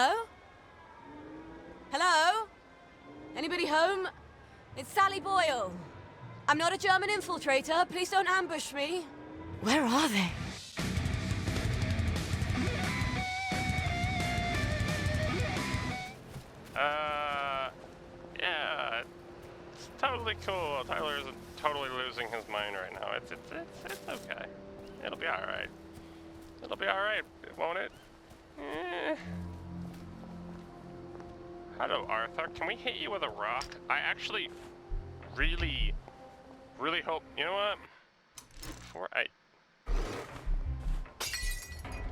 Hello? Hello? Anybody home? It's Sally Boyle. I'm not a German infiltrator. Please don't ambush me. Where are they? Yeah, it's totally cool. Tyler isn't totally losing his mind right now. It's okay. It'll be alright. It'll be alright, won't it? Hello, Arthur. Can we hit you with a rock? I actually really hope... You know what? Before I...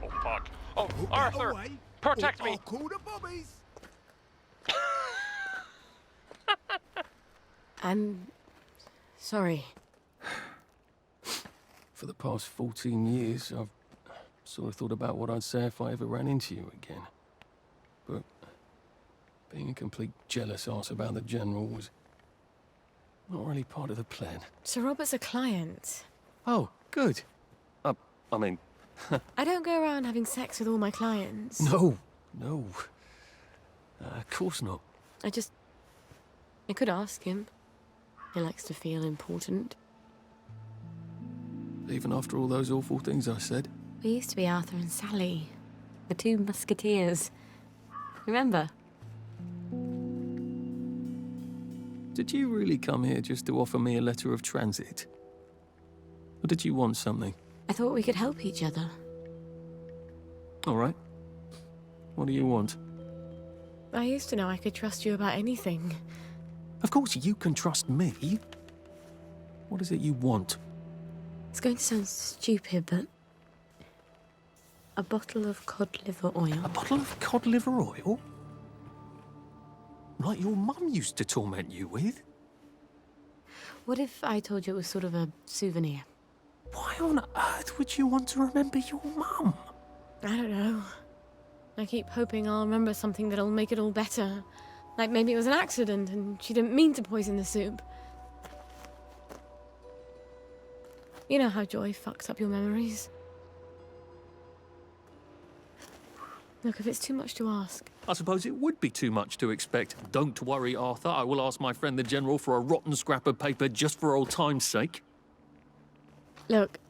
Oh, fuck. Oh, Arthur! Protect me! I'll call the bobbies. I'm sorry. For the past 14 years, I've sort of thought about what I'd say if I ever ran into you again. But being a complete jealous arse about the General was not really part of the plan. Sir Robert's a client. Oh, good. I mean... I don't go around having sex with all my clients. No. Of course not. I could ask him. He likes to feel important. Even after all those awful things I said. We used to be Arthur and Sally. The two musketeers. Remember? Did you really come here just to offer me a letter of transit? Or did you want something? I thought we could help each other. All right. What do you want? I used to know I could trust you about anything. Of course you can trust me. What is it you want? It's going to sound stupid, but... a bottle of cod liver oil. A bottle of cod liver oil? Like your mum used to torment you with? What if I told you it was sort of a souvenir? Why on earth would you want to remember your mum? I don't know. I keep hoping I'll remember something that'll make it all better. Like maybe it was an accident and she didn't mean to poison the soup. You know how joy fucks up your memories. Look, if it's too much to ask... I suppose it would be too much to expect. Don't worry, Arthur. I will ask my friend the General for a rotten scrap of paper just for old time's sake. Look,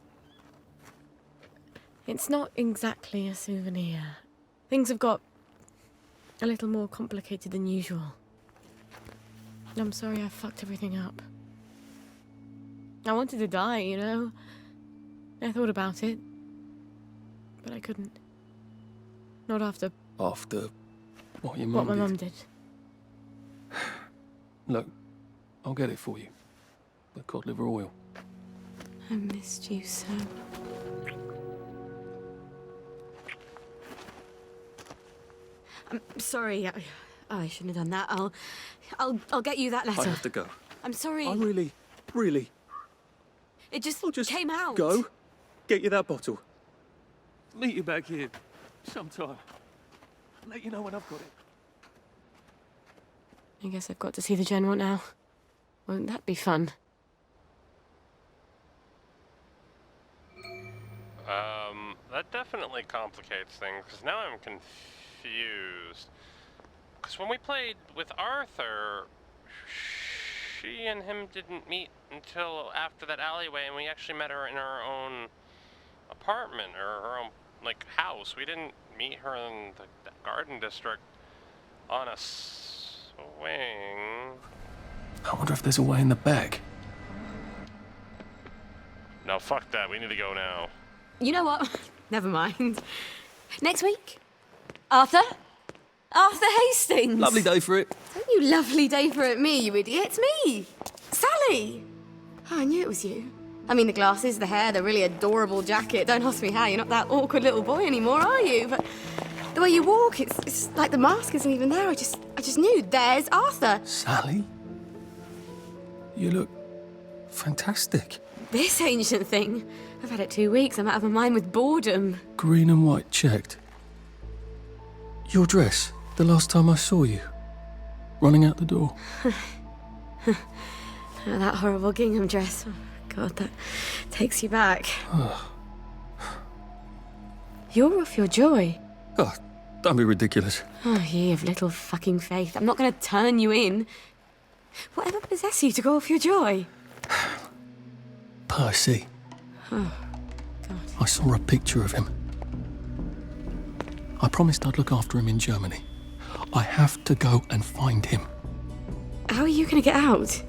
it's not exactly a souvenir. Things have got a little more complicated than usual. I'm sorry I fucked everything up. I wanted to die, you know? I thought about it, but I couldn't. Not after... After what your mum what my did? mum did. Look, I'll get it for you. The cod liver oil. I missed you so. I'm sorry. I shouldn't have done that. I'll get you that letter. I have to go. I'm sorry. I really... It just, I'll just came out. go, get you that bottle. Meet you back here sometime. Let you know when I've got it. I guess I've got to see the General now. Won't that be fun? That definitely complicates things, because now I'm confused. Because when we played with Arthur, she and him didn't meet until after that alleyway, and we actually met her in our own apartment, or her own, like, house. We didn't meet her in the garden district on a swing. I wonder if there's a way in the back. No, fuck that. We need to go now. You know what? Never mind. Next week? Arthur? Arthur Hastings! Lovely day for it. Don't you lovely day for it, me, you idiot. It's me! Sally! Oh, I knew it was you. I mean, the glasses, the hair, the really adorable jacket. Don't ask me how. You're not that awkward little boy anymore, are you? But the way you walk, it's like the mask isn't even there. I just knew. There's Arthur. Sally? You look fantastic. This ancient thing. I've had it 2 weeks. I'm out of my mind with boredom. Green and white checked. Your dress, the last time I saw you. Running out the door. That horrible gingham dress. Oh, God, that takes you back. You're off your joy. Oh, Don't be ridiculous. Oh, ye of little fucking faith. I'm not going to turn you in. Whatever possessed you to go off your joy? Percy. Oh, God. I saw a picture of him. I promised I'd look after him in Germany. I have to go and find him. How are you going to get out?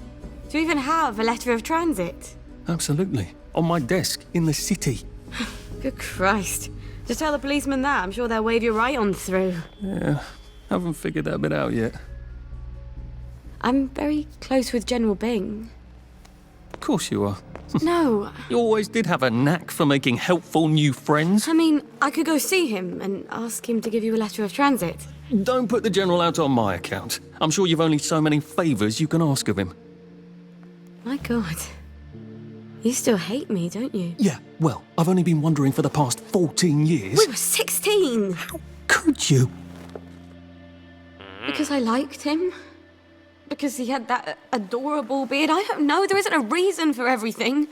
Do you even have a letter of transit? Absolutely. On my desk, in the city. Good Christ. Just tell the policeman that. I'm sure they'll wave you right on through. Yeah, haven't figured that bit out yet. I'm very close with General Byng. Of course you are. No, You always did have a knack for making helpful new friends. I mean, I could go see him and ask him to give you a letter of transit. Don't put the General out on my account. I'm sure you've only so many favours you can ask of him. My God. You still hate me, don't you? Yeah, well, I've only been wondering for the past 14 years. We were 16! How could you? Because I liked him? Because he had that adorable beard? I don't know. There isn't a reason for everything.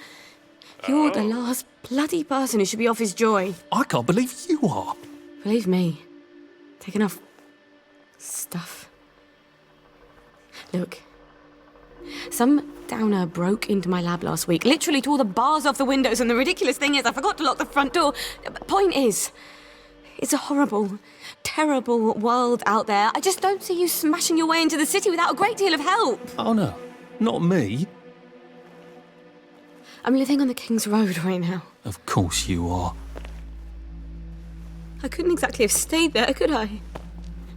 You're the last bloody person who should be off his joy. I can't believe you are. Believe me. Take enough stuff. Look. Some downer broke into my lab last week, literally tore the bars off the windows, and the ridiculous thing is I forgot to lock the front door. Point is, it's a horrible, terrible world out there. I just don't see you smashing your way into the city without a great deal of help. Oh no, not me. I'm living on the King's Road right now. Of course you are. I couldn't exactly have stayed there, could I?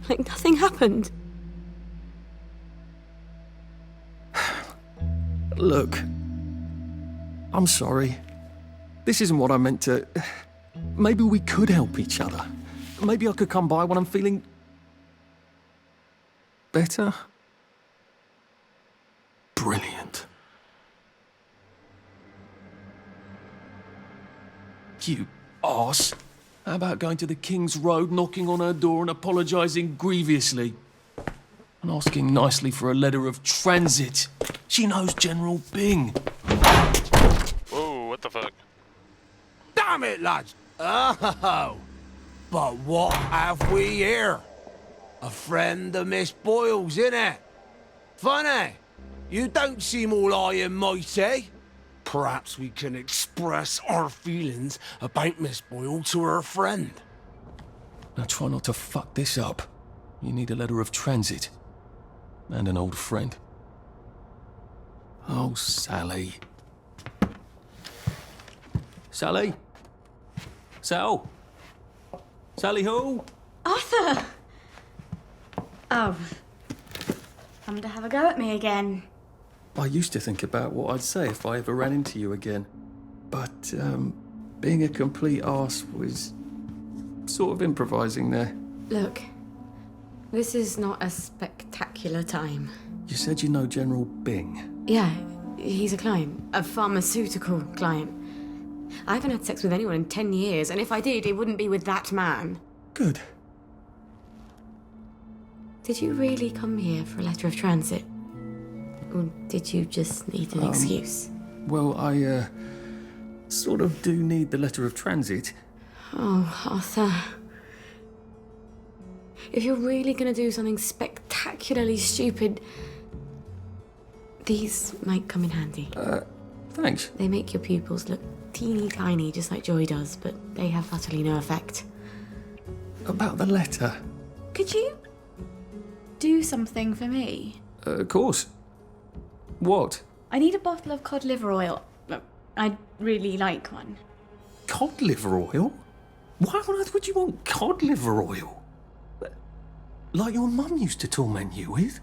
Like nothing happened. Look, I'm sorry. This isn't what I meant to... Maybe we could help each other. Maybe I could come by when I'm feeling... better? Brilliant. You arse. How about going to the King's Road, knocking on her door and apologising grievously? And asking nicely for a letter of transit. She knows General Byng. Whoa, what the fuck? Damn it, lads! Oh, but what have we here? A friend of Miss Boyle's, innit? Funny, you don't seem all high and mighty. Perhaps we can express our feelings about Miss Boyle to her friend. Now try not to fuck this up. You need a letter of transit. And an old friend. Oh, Sally. Sally? Sal? Sally who? Arthur! Oh. Come to have a go at me again. I used to think about what I'd say if I ever ran into you again. But, being a complete arse was sort of improvising there. Look, this is not a spectacular time. You said you know General Byng. Yeah, he's a client. A pharmaceutical client. I haven't had sex with anyone in 10 years, and if I did, it wouldn't be with that man. Good. Did you really come here for a letter of transit? Or did you just need an excuse? Well, I, sort of do need the letter of transit. Oh, Arthur. If you're really gonna do something spectacularly stupid, these might come in handy. Thanks. They make your pupils look teeny tiny, just like Joy does, but they have utterly no effect. About the letter. Could you do something for me? Of course. What? I need a bottle of cod liver oil. I'd really like one. Cod liver oil? Why on earth would you want cod liver oil? Like your mum used to torment you with?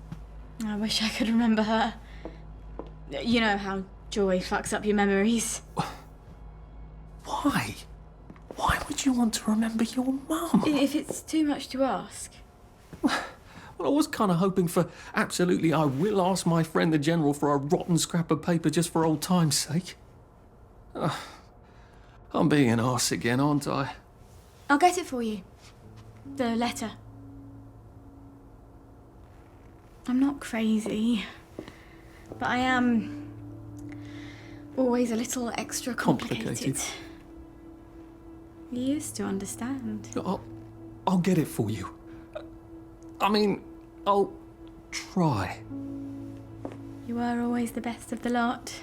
I wish I could remember her. You know how Joy fucks up your memories. Why? Why would you want to remember your mum? If it's too much to ask. Well, I was kind of hoping for absolutely I will ask my friend the General for a rotten scrap of paper just for old time's sake. I'm being an arse again, aren't I? I'll get it for you. The letter. I'm not crazy, but I am always a little extra complicated. You used to understand. I'll get it for you. I mean, I'll try. You are always the best of the lot.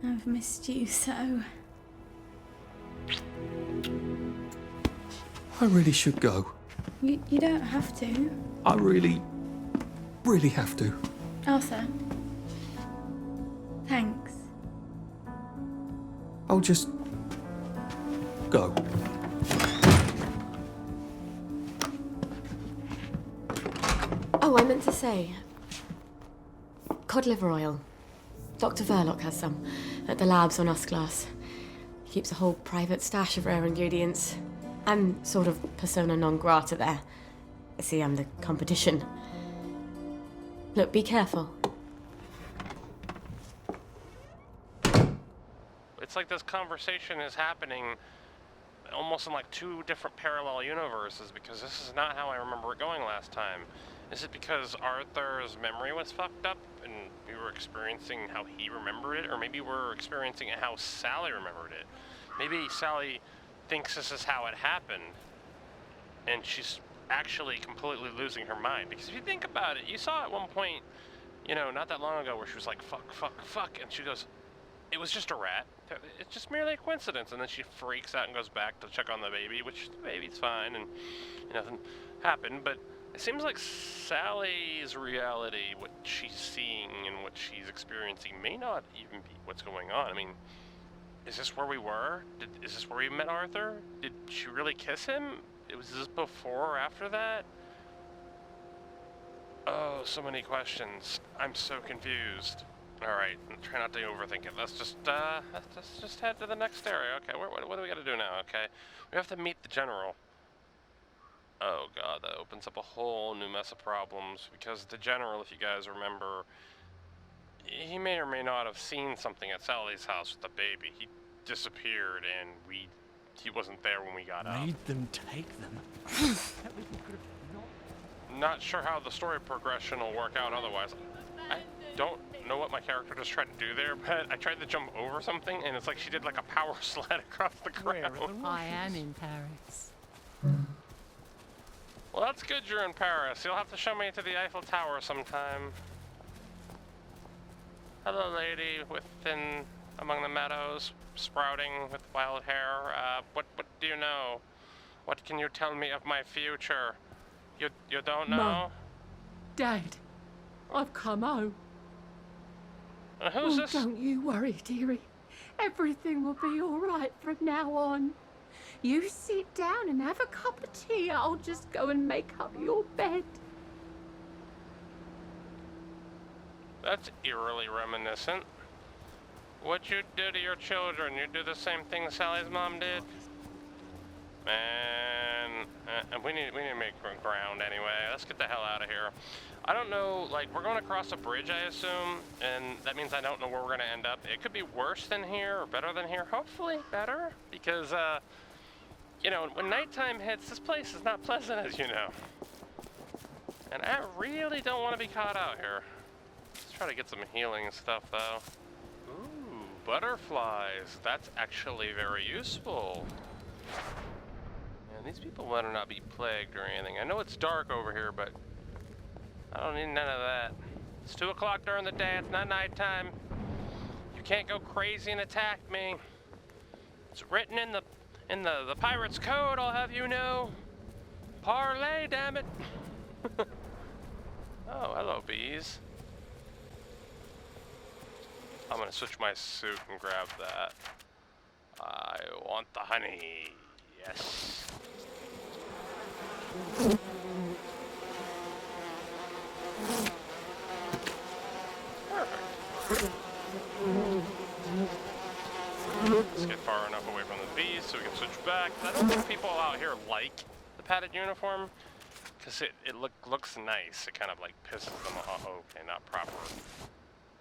I've missed you so. I really should go. You don't have to. I really have to. Arthur. Thanks. I'll just go. Oh, I meant to say. Cod liver oil. Dr. Verloc has some at the labs on Usglass. He keeps a whole private stash of rare ingredients. I'm sort of persona non grata there. See, I'm the competition. Look, be careful. It's like this conversation is happening almost in like two different parallel universes, because this is not how I remember it going last time. Is it because Arthur's memory was fucked up and we were experiencing how he remembered it? Or maybe we're experiencing how Sally remembered it? Maybe Sally thinks this is how it happened and she's actually completely losing her mind. Because if you think about it, you saw at one point, you know, not that long ago, where she was like, fuck, fuck, fuck, and she goes, it was just a rat. It's just merely a coincidence. And then she freaks out and goes back to check on the baby, which the baby's fine and nothing happened. But it seems like Sally's reality, what she's seeing and what she's experiencing, may not even be what's going on. I mean, is this where we were? Is this where we met Arthur? Did she really kiss him? Was this before or after that? Oh, so many questions. I'm so confused. Alright, try not to overthink it. Let's just head to the next area. Okay, what do we gotta do now? Okay, we have to meet the general. Oh god, that opens up a whole new mess of problems, because the general, if you guys remember, he may or may not have seen something at Sally's house with the baby. He disappeared and he wasn't there when we got up. Made them take them. Not sure how the story progression will work out otherwise. I don't know what my character just tried to do there, but I tried to jump over something and it's like she did like a power slide across the ground. I am in Paris. Well, that's good you're in Paris. You'll have to show me to the Eiffel Tower sometime. Hello, lady within among the meadows, sprouting with wild hair. What do you know? What can you tell me of my future? You don't know? Mum. Dad, I've come home. Who's this? Don't you worry, dearie. Everything will be all right from now on. You sit down and have a cup of tea. I'll just go and make up your bed. That's eerily reminiscent. What'd you do to your children? You do the same thing Sally's mom did? Man, we need to make ground anyway. Let's get the hell out of here. I don't know, like, we're going across a bridge, I assume, and that means I don't know where we're going to end up. It could be worse than here or better than here. Hopefully better, because, you know, when nighttime hits, this place is not pleasant, as you know. And I really don't want to be caught out here. Let's try to get some healing stuff, though. Ooh, butterflies. That's actually very useful. Man, these people better not be plagued or anything. I know it's dark over here, but I don't need none of that. It's 2 o'clock during the day. It's not nighttime. You can't go crazy and attack me. It's written in the pirate's code, I'll have you know. Parlay, damn it. Oh, hello, bees. I'm gonna switch my suit and grab that. I want the honey. Yes. Perfect. Let's get far enough away from the bees so we can switch back. I don't think people out here like the padded uniform, because it looks nice. It kind of like pisses them off. Okay, not proper.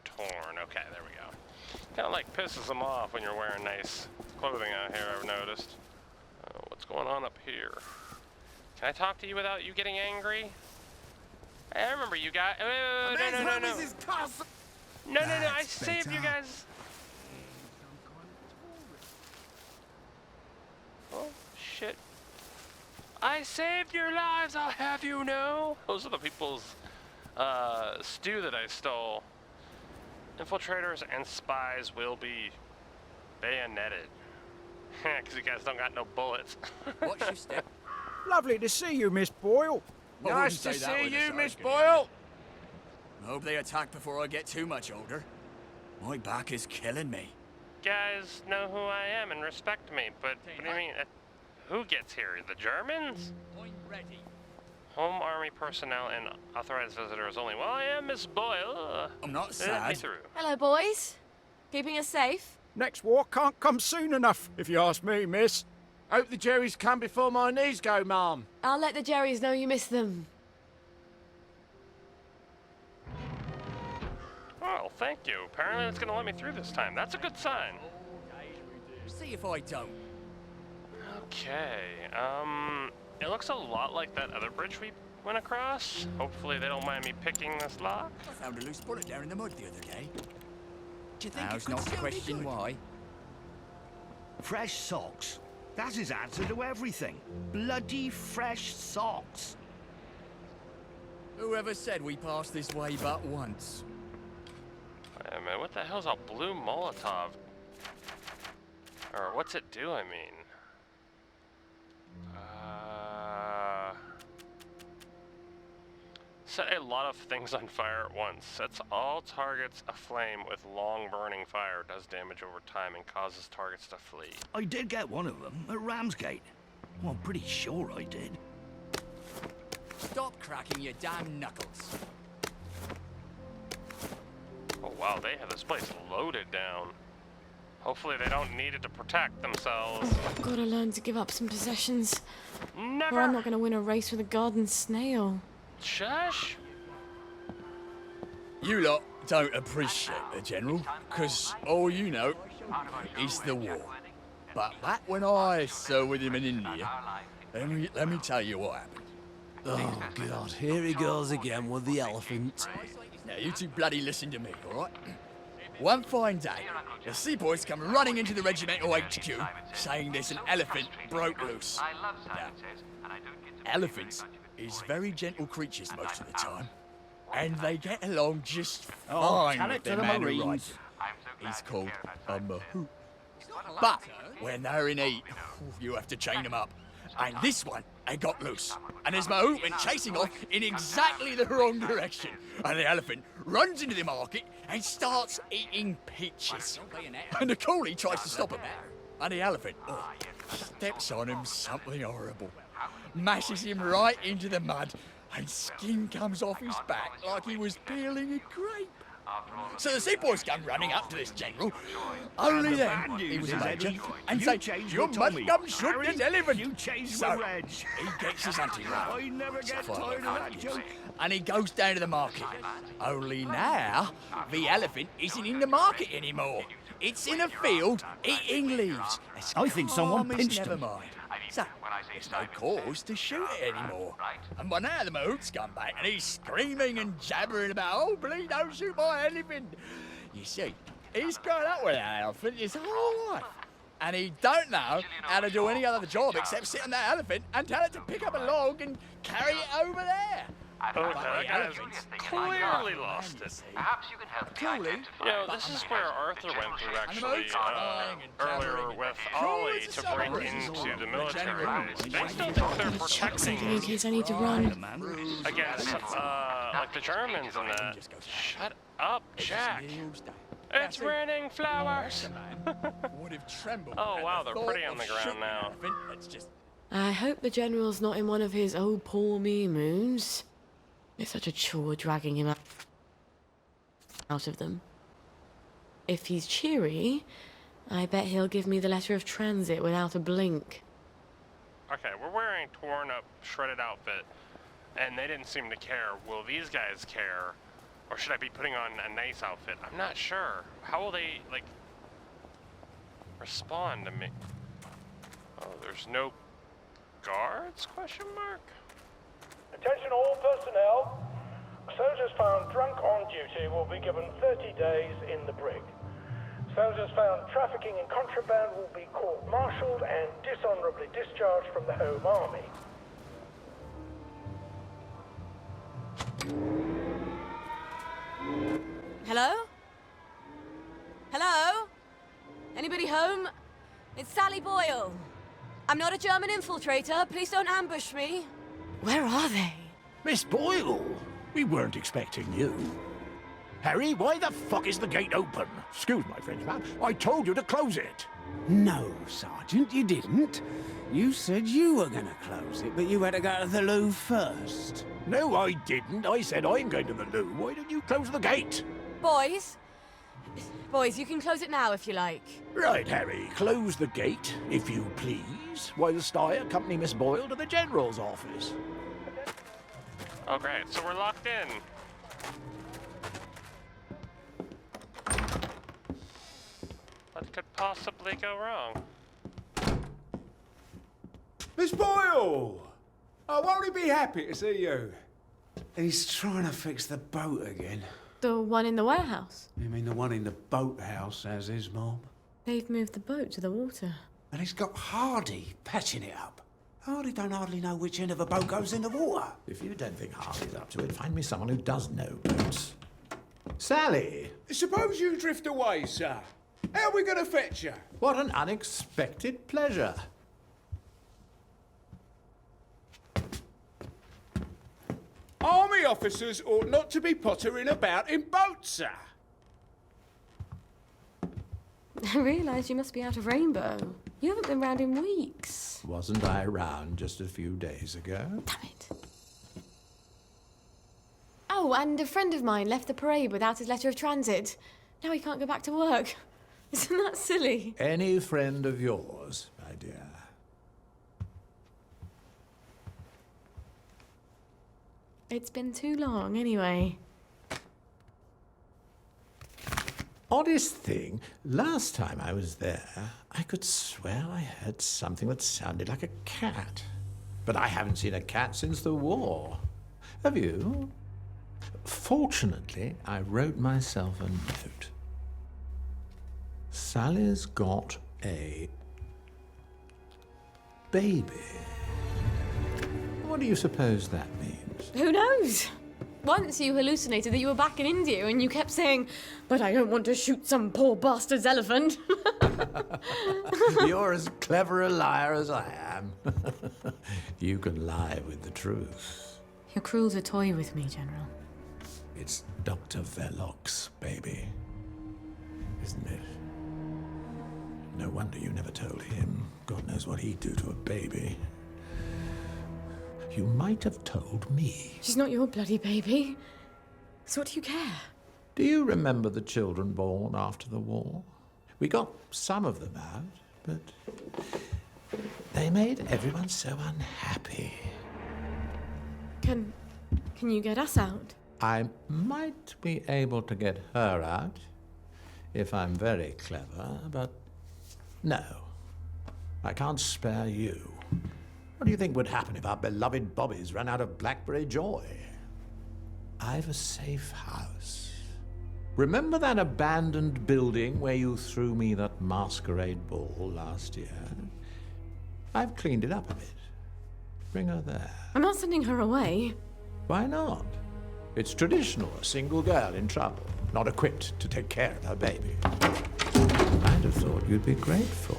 Torn. Okay, there we go. Kind of like pisses them off when you're wearing nice clothing out here, I've noticed. What's going on up here? Can I talk to you without you getting angry? I remember you guys. No, I saved you guys. Oh, shit. I saved your lives, I'll have you know. Those are the people's stew that I stole. Infiltrators and spies will be bayoneted. Because you guys don't got no bullets. Watch your step. Lovely to see you, Miss Boyle. I Nice wouldn't to say that see with a you, side Miss good. Boyle. Hope they attack before I get too much older. My back is killing me. Guys know who I am and respect me, but what do you mean? Who gets here? The Germans? Point ready. Home Army personnel and authorized visitors only. Well, I am Miss Boyle. I'm not Let me sad. through. Hello, boys. Keeping us safe? Next war can't come soon enough, if you ask me, miss. Hope the Jerrys come before my knees go, Mum. I'll let the Jerrys know you miss them. Oh, thank you. Apparently it's gonna let me through this time. That's a good sign. See if I don't. Okay, it looks a lot like that other bridge we went across. Hopefully they don't mind me picking this lock. I found a loose bullet down in the mud the other day. Do you think Now's it could not the still be question good? why. Fresh socks. That's his answer to everything. Bloody fresh socks. Whoever said we passed this way but once? Wait a minute, what the hell's a blue Molotov? Or what's it do, I mean? Set a lot of things on fire at once. Sets all targets aflame with long burning fire. Does damage over time and causes targets to flee. I did get one of them at Ramsgate. Well, I'm pretty sure I did. Stop cracking your damn knuckles. Oh wow, they have this place loaded down. Hopefully they don't need it to protect themselves. I've got to learn to give up some possessions, Never! or I'm not going to win a race with a garden snail. Shush! You lot don't appreciate the General, because all you know is the war. But back when I served with him in India, let me tell you what happened. Oh, God, here he goes again with the elephant. Now, you two bloody listen to me, all right? One fine day, the seaboys come running into the regimental HQ, saying there's an elephant broke loose. Now, elephants is very gentle creatures most of the time, and they get along just fine with their man who rides them. He's called a mahout. But when they're in heat, you have to chain them up. And this one, they got loose. And his mahout went chasing off in exactly the wrong direction. And the elephant runs into the market and starts eating peaches. And the coolie tries to stop him. And the elephant steps on him something horrible. Mashes him right into the mud, and skin comes off his back like he was peeling a grape. So the seaboys come running up to this General. Only then he was a major, and say, "You must come shoot this elephant." So he gets his hunting rifle. I never get tired of that joke. And he goes down to the market. Only now, the elephant isn't in the market anymore. It's in a field eating leaves. As I think someone calm as pinched never him. mind. So, there's no cause to shoot it anymore. And by now the mahout's come back and he's screaming and jabbering about, "Oh, please don't shoot my elephant." You see, he's grown up with that elephant his whole life. And he don't know how to do any other job except sit on that elephant and tell it to pick up a log and carry it over there. Okay, that guy's clearly lost it. Perhaps you can help me Coolie. identify. You know, this is where Arthur went through actually earlier with Ollie to break into the military. They still think they're protecting In case I need to run. against, like the Germans and that. Shut up, Jack. It's raining flowers. Would have trembled. Oh, at wow, the they're thought pretty on of the ground shooting now. an elephant. That's just I hope the General's not in one of his "oh, poor me" moods. It's such a chore dragging him out of them. If he's cheery, I bet he'll give me the letter of transit without a blink. Okay, we're wearing torn up, shredded outfit, and they didn't seem to care. Will these guys care? Or should I be putting on a nice outfit? I'm not sure. How will they, like, respond to me? Oh, there's no guards, question mark? Attention all personnel. Soldiers found drunk on duty will be given 30 days in the brig. Soldiers found trafficking in contraband will be court-martialed and dishonorably discharged from the Home Army. anybody home? It's Sally Boyle. I'm not a German infiltrator. Please don't ambush me. Where are they? Miss Boyle, we weren't expecting you. Harry, why the fuck is the gate open? Excuse my French, ma'am. I told you to close it. No, Sergeant, you didn't. You said you were gonna close it, but you had to go to the loo first. No, I didn't. I said I'm going to the loo. Why didn't you close the gate? Boys, you can close it now if you like. Right, Harry, close the gate, if you please, whilst I accompany Miss Boyle to the General's office. Oh, great. So we're locked in. What could possibly go wrong? Miss Boyle! Oh, won't he be happy to see you? He's trying to fix the boat again. The one in the warehouse? You mean the one in the boathouse, as his mom? They've moved the boat to the water. And he's got Hardy patching it up. Hardy don't hardly know which end of a boat goes in the water. If you don't think Hardy's up to it, find me someone who does know boats. Sally! Suppose you drift away, sir. How are we going to fetch you? What an unexpected pleasure. Army officers ought not to be pottering about in boats, sir. I realise you must be out of Rainbow. You haven't been round in weeks. Wasn't I around just a few days ago? Damn it. Oh, and a friend of mine left the parade without his letter of transit. Now he can't go back to work. Isn't that silly? Any friend of yours, my dear. It's been too long, anyway. Oddest thing, last time I was there, I could swear I heard something that sounded like a cat. But I haven't seen a cat since the war. Have you? Fortunately, I wrote myself a note. Sally's got a baby. What do you suppose that means? Who knows? Once you hallucinated that you were back in India and you kept saying, but I don't want to shoot some poor bastard's elephant. You're as clever a liar as I am. You can lie with the truth. You're cruel to toy with me, General. It's Dr. Verloc's baby, isn't it? No wonder you never told him. God knows what he'd do to a baby. You might have told me. She's not your bloody baby. So what do you care? Do you remember the children born after the war? We got some of them out, but they made everyone so unhappy. Can you get us out? I might be able to get her out if I'm very clever, but no. I can't spare you. What do you think would happen if our beloved Bobbies ran out of Blackberry Joy? I've a safe house. Remember that abandoned building where you threw me that masquerade ball last year? I've cleaned it up a bit. Bring her there. I'm not sending her away. Why not? It's traditional, a single girl in trouble, not equipped to take care of her baby. I'd have thought you'd be grateful.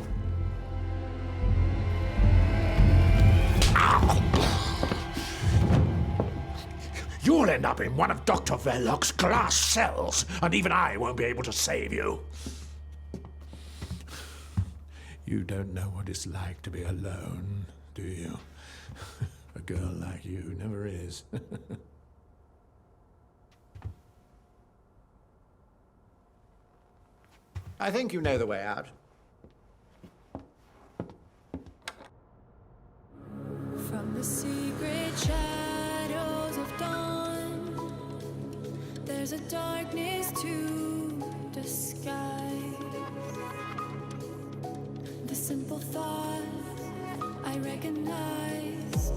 You'll end up in one of Dr. Verloc's glass cells, and even I won't be able to save you. You don't know what it's like to be alone, do you? A girl like you never is. I think you know the way out. From the secret shadows of dawn, there's a darkness to disguise. The simple thought I recognize.